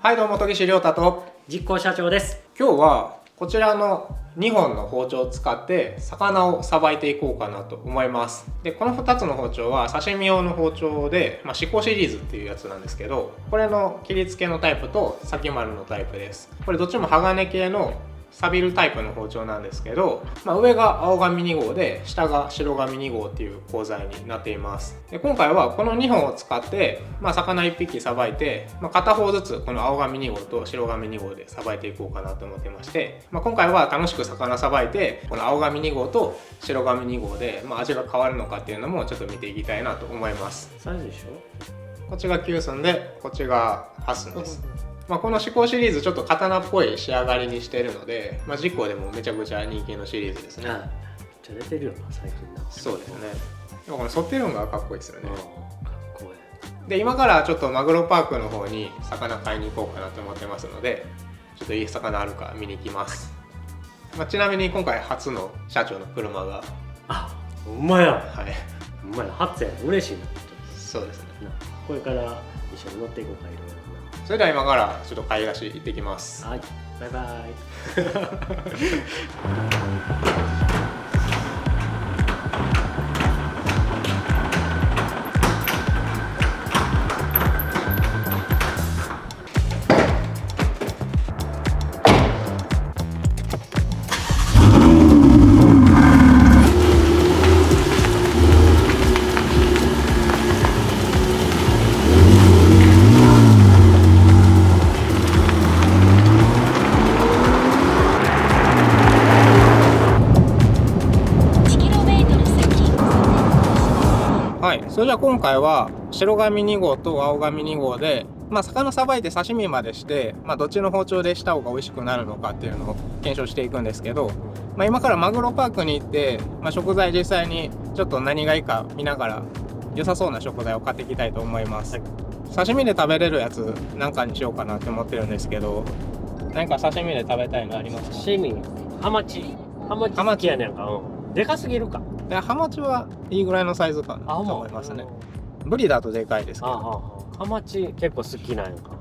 はいどうも、戸岸亮太と実行社長です。今日はこちらの2本の包丁を使って魚をさばいていこうかなと思います。でこの2つの包丁は刺身用の包丁で、至高シリーズっていうやつなんですけど、これの切り付けのタイプと先丸のタイプです。これどっちも鋼系の錆びるタイプの包丁なんですけど、上が青紙2号で下が白紙2号っていう鋼材になっています。で今回はこの2本を使って、魚1匹さばいて、片方ずつこの青紙2号と白紙2号でさばいていこうかなと思ってまして、今回は楽しく魚さばいてこの青紙2号と白紙2号で、味が変わるのかっていうのもちょっと見ていきたいなと思います。サイズでしょ。こっちが9寸でこっちが8寸です。この至高シリーズちょっと刀っぽい仕上がりにしているので、実行でもめちゃくちゃ人気のシリーズですね。めっちゃ出てるよな最近な。そうですね。でもこの反ってるのがかっこいいですよね。かっこいい。で今からちょっとマグロパークの方に魚買いに行こうかなと思ってますので、ちょっといい魚あるか見に行きます。ちなみに今回初の社長の車が、ほんまや。はい。ほんまや、初や。嬉しいな。そうですね。これから一緒に乗っていこうかいろいろな。それでは今からちょっと買い出し行ってきます。はい。バイバイ。はい、それじゃあ今回は白紙2号と青紙2号で、魚さばいて刺身までして、どっちの包丁でした方が美味しくなるのかっていうのを検証していくんですけど、今からマグロパークに行って、食材実際にちょっと何がいいか見ながら良さそうな食材を買っていきたいと思います。刺身で食べれるやつなんかにしようかなって思ってるんですけど、何か刺身で食べたいのありますか？刺身、ハマチ好きやねんか。でかすぎるか。ハマチはいいぐらいのサイズかなと思いますね。ブリだとでかいですけど。ハマチ結構好きなんやんか。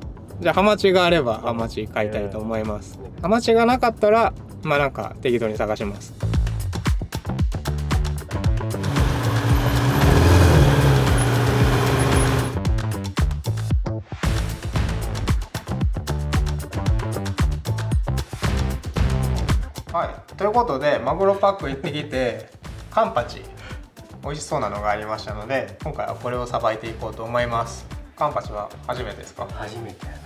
じゃあハマチがあればハマチ買いたいと思います。ハマチがなかったらなんか適当に探します。はい、ということでマグロパック行ってきてカンパチ美味しそうなのがありましたので、今回はこれをさばいていこうと思います。カンパチは初めてですか？初めてやな。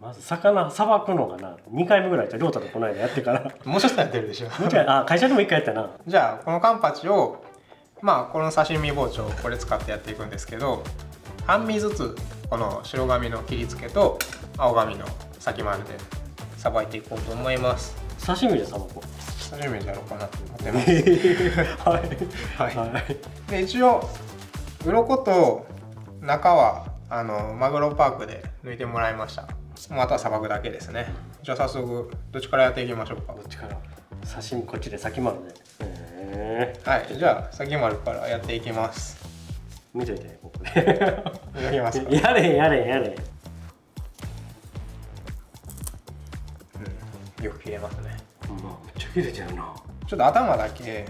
まず魚さばくのがな2回目ぐらいと亮太とこの間やってからもうちょっとやってるでしょ。会社でも1回やったな。じゃあこのカンパチをこの刺身包丁これ使ってやっていくんですけど、半身ずつこの白紙の切り付けと青紙の先丸でさばいていこうと思います。刺身でさばこう。刺身でやろうかなと思ってます。はい。で一応鱗と中はマグロパークで抜いてもらいました。もうあとはさばくだけですね。じゃあ早速どっちからやっていきましょうか。どっちから？刺身こっちで先丸で。はい、じゃあ先丸からやっていきます。見といてここで。やりますか？やれん。よく切れますね。めっちゃ切れちゃうな。ちょっと頭だけ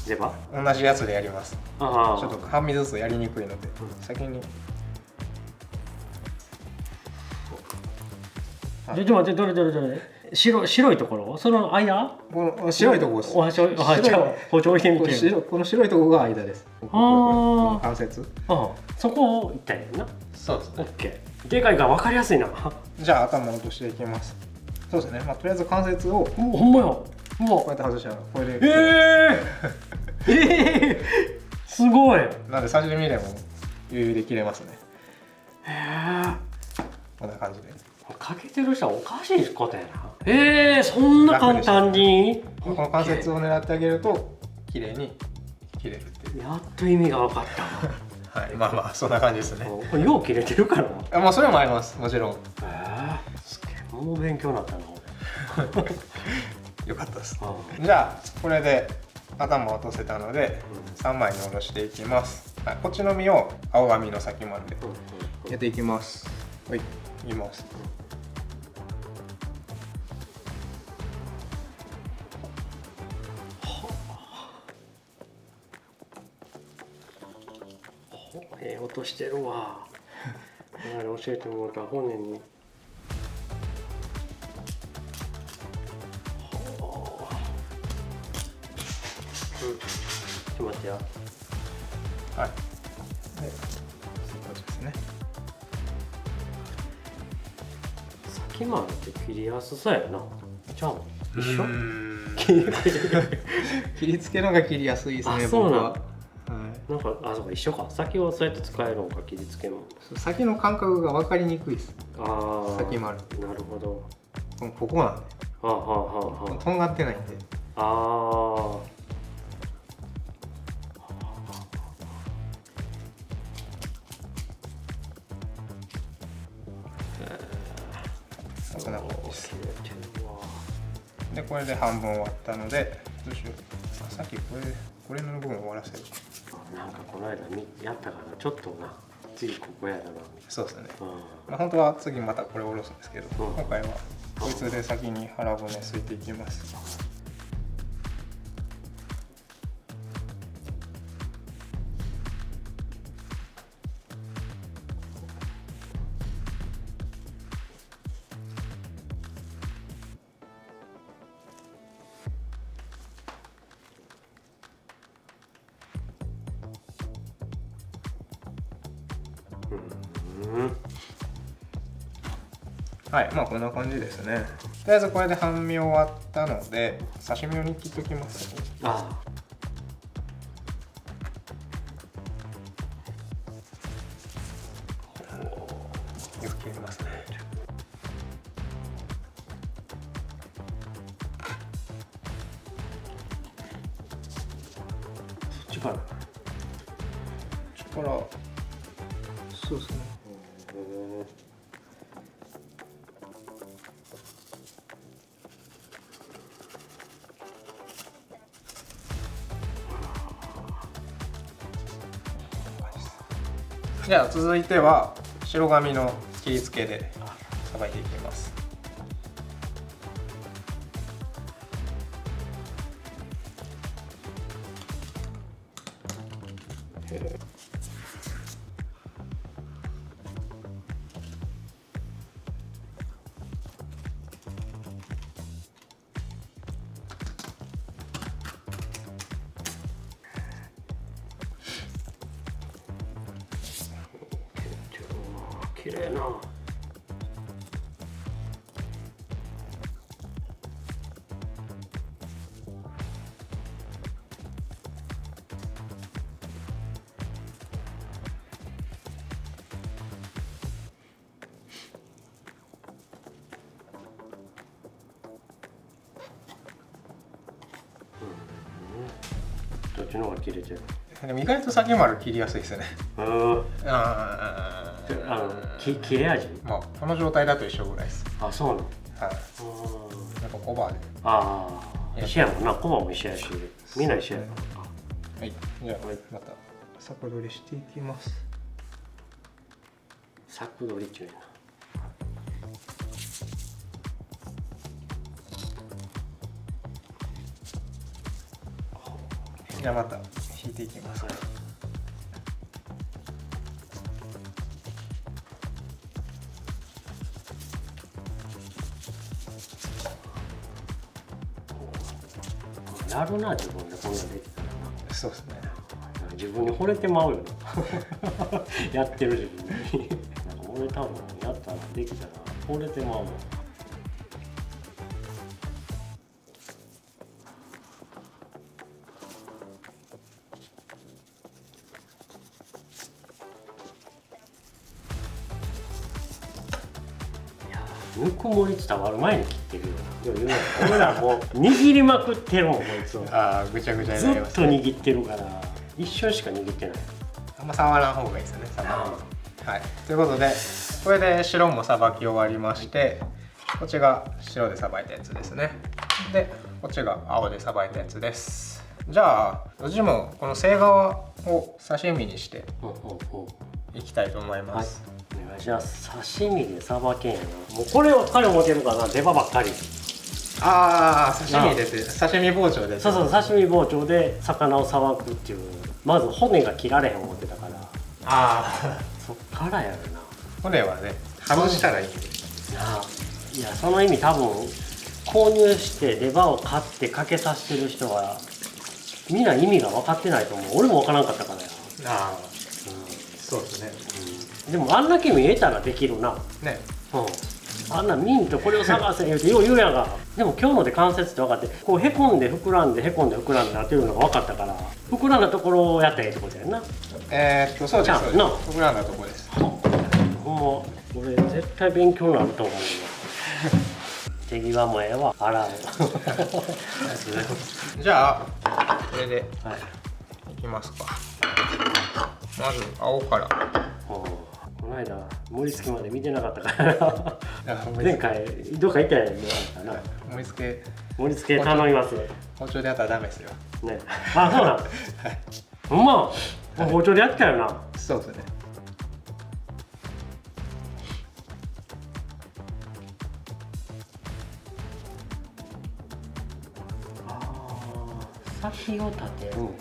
レバー同じやつでやります。ちょっと半身ずつやりにくいので、先に。ちょっと待って、どれ白いところ、その間、この白いところです。包丁置いてみて。この白いところが間です。この関節。そこをいったんやな。そうですね。オッケー。でかいから分かりやすいな。じゃあ頭を落としていきます。そうですね。とりあえず関節をほんまや。こうやって外しちゃう。これですごい。なんで刺身でも余裕で切れますね。こんな感じで。かけてる人はおかしいことやな。そんな簡単にこの関節を狙ってあげると綺麗に切れるっていう。やっと意味が分かった。はい、そんな感じですね。これよう切れてるからな。それもあります。もちろん。すげえ、もう勉強になったな俺。よかったです。じゃあこれで頭を落とせたので3枚に下ろしていきます。こっちの身を青紙の先までやっていきます。はい、いきます。落としてるわ。あれ教えてもらった骨に。ちょっと待ってや。はい。で、そうですね。先までって切りやすそうやな。じゃあ一緒？切り付けのが切りやすいですね。あ、そうなん。僕は。なんかそうか一緒か。先はそうやって使えるのか切り付けも。先の感覚が分かりにくいです。ああ。先丸。なるほど。ここなんで。とんがってないんで。ああ。こんな感じです。でこれで半分終わったのでどうしよう。さっきこれの部分を終わらせる。なんかこの間やったからちょっとな次ここやだな。そうですね。まあ本当は次またこれを下ろすんですけど、今回はこいつで先に腹骨すいていきます。はい、まあこんな感じですね。とりあえずこれで半身終わったので刺身用に切っときます、ね。ああ。よく切りますね。そっちから。そうですね。じゃあ続いては白髪の切り付けでさばいていきます。綺麗な。どっちの方が切れてる？でも意外と先丸切りやすいですね。切れ味？まあこの状態だと一緒ぐらいです。あ、そうなの。はい。なんかコバで。ああ、一緒やもんな。コバも一緒やし、みんな一緒やから。はい。じゃあまた先取りしていきます。先取り中やな。じゃあまた引いていきます。やるな、自分でこんなんできたらな。そうですね。自分に惚れてまうよな。やってる自分に。なんか俺多分やったらできたら惚れてまうもん。ぬくもり伝わる前に切ってるよな。俺らもう握りまくってるもん、こいつを。ああ、ぐちゃぐちゃにずっなります、と握ってるから、一瞬しか握ってない。あんま触らん方がいいですよね。はい。ということで、これで白もさばき終わりまして、こっちが白でさばいたやつですね。で、こっちが青でさばいたやつです。じゃあ、どっちもこの背側を刺身にしていきたいと思います。はい、お願いします。刺身でさばけんやな。もうこれを彼持てるかな、出刃ばっかり。ああ、刺身で刺身包丁で。そうそう、刺身包丁で魚をさばくっていう。まず骨が切られへん思ってたから。あそっからやるな。骨はね外したらいいんで。いやその意味多分購入してレバーを買ってかけさせてる人はみんな意味が分かってないと思う。俺も分からんかったからや。ああ、そうですね。でもあんだけ見えたらできるな。ね。あんなミントこれを探せ言うてよう言うやんか。でも今日ので関節って分かってこうへこんで膨らんでへこんで膨らんでなってるのが分かったから膨らんだところをやったらいいってことやんな。そうです。な膨らんだところです。ほんま俺絶対勉強になると思うよ。手際もええわ洗う。じゃあこれでいきますか。まず青から。この間盛り付けまで見てなかったから前回どっか行ったやんね。盛り付け頼みます包丁でやったらダメですよね。あ、そうなんほんま包丁でやったよな。そうですね。先を立てるんか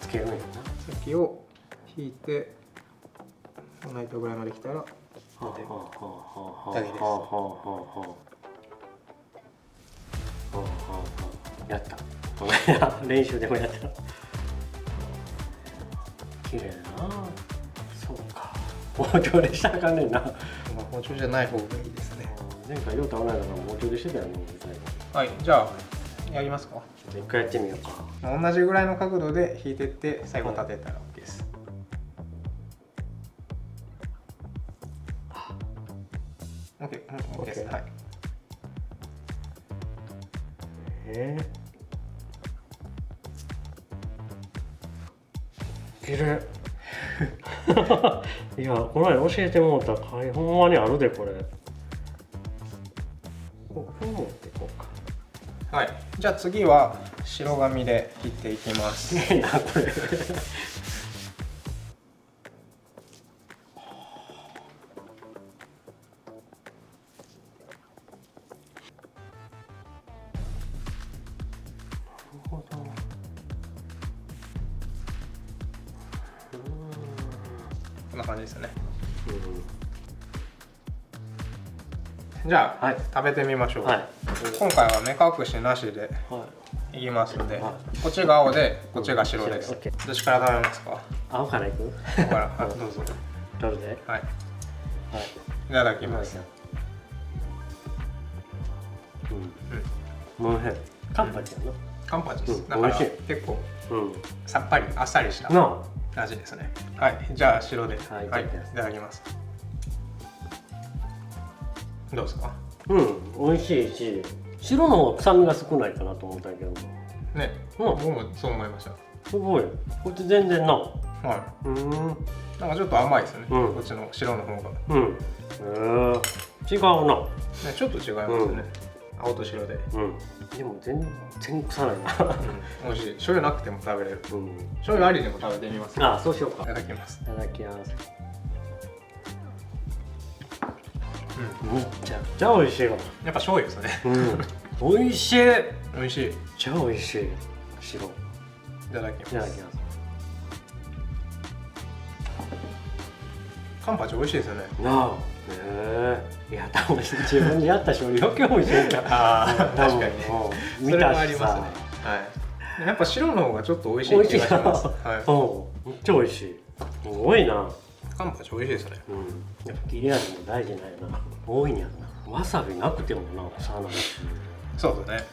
つけるんやな。先を引いてこの糸ぐらいまで来たらだけです。やった練習でもやった。綺麗な。そうか包丁でしたらあかんねんな。包丁じゃない方がいいですね。前回ようと同じだから包丁でしてたよね。はい、じゃあやりますか。一回やってみようか。同じぐらいの角度で引いてって最後立てたら OK です。OK です。はい。綺麗。いやこの間教えてもらったかいほんまにあるでこれ。こう持っていこうか。はい。じゃあ次は白紙で切っていきます。いいなこれ。こんな感じですね。じゃあ、食べてみましょう。今回は目隠しなしでいきますので、こっちが青でこっちが白です。どっちから食べますか？青からいく？青から、どうぞ。どれで？はい。いただきます。おいしい。カンパチやな。カンパチです。だから結構さっぱりあっさりした味ですね。はい、じゃあ白で、はい、いただきます。どうですか？美味しいし、白の方が臭みが少ないかなと思ったけど。ね、僕もそう思いました。すごい。こっち全然な。はい。なんかちょっと甘いですね。こっちの白の方が。違うな。ね、ちょっと違いますね。青と白で。でも全然臭ないな。美味しい。醤油なくても食べれる。醤油ありでも食べてみます。あ、そうしようか。いただきます。いただきます。めちゃくちゃ美味しいわ。やっぱ醤油ですね。美味しい。美味しい。めっちゃ美味しい。白。いただきます。いただきます。カンパチ美味しいですよね。なあ。いや多分自分でやった醤油余計美味しいから。ああ、確かにね。それもありますね。はい。やっぱ白の方がちょっと美味しい気がします。はい。めっちゃ美味しい。すごいな。カンパチ美味しいですね。やっぱ切れ味も大事なんやな。多いんやな。わさびなくてもな、さな。そうですね。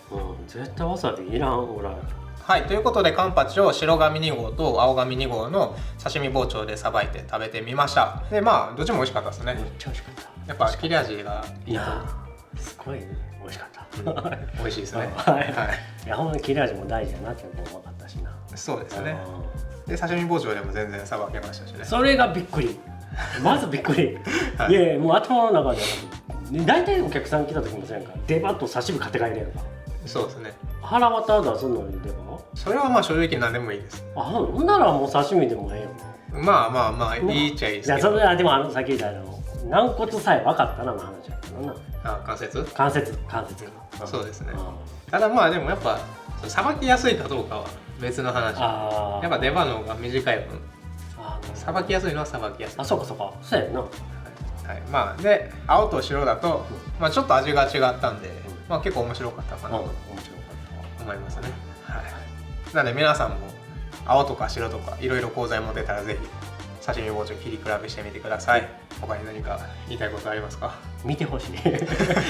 絶対わさびいらんぐらい。はい、ということでカンパチを白紙2号と青紙2号の刺身包丁でさばいて食べてみました。でまあどっちも美味しかったですね。めっちゃ美味しかった。やっぱ切れ味がいいと。すごい美味しかった。美味しいですね。はい。いやほんまに切れ味も大事やなっていうのも分かったしな。そうですね。で刺身包丁でも全然さばけましたしね。それがびっくり。まずびっくり。いやもう頭の中で大体お客さん来た時もそうやんか。デバッと刺身買って帰れるか。そうですね。腹渡出すのにデバ？それはまあ正直何でもいいです。あ、ほんならもう刺身でもええよ。まあまあまあいいっちゃいいですけど。いやそれはでもさっき言った軟骨さえ分かったらの話やからな。あ、関節？関節。そうですね。ただまあでもやっぱさばきやすいかどうかは別の話。やっぱ出刃の方が短い分さばきやすいのはさばきやすい。あ、そうかそうか、そうやんな。はい、まあで青と白だと、まあ、ちょっと味が違ったんで、まあ、結構面白かったかなと面白かった思いますね。はい、なので皆さんも青とか白とかいろいろ講座持てたらぜひ刺身包丁切り比べしてみてください。他に何か言いたいことありますか？見てほしい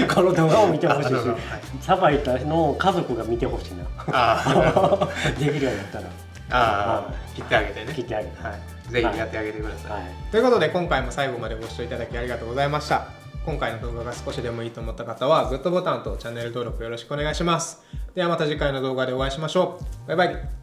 この動画を見てほしいし、はい、さばいたのを家族が見てほしいな。あできるようになったら切ってあげてね。切ってあげて、はい、ぜひやってあげてください。はい、ということで今回も最後までご視聴いただきありがとうございました。今回の動画が少しでもいいと思った方はグッドボタンとチャンネル登録よろしくお願いします。ではまた次回の動画でお会いしましょう。バイバイ。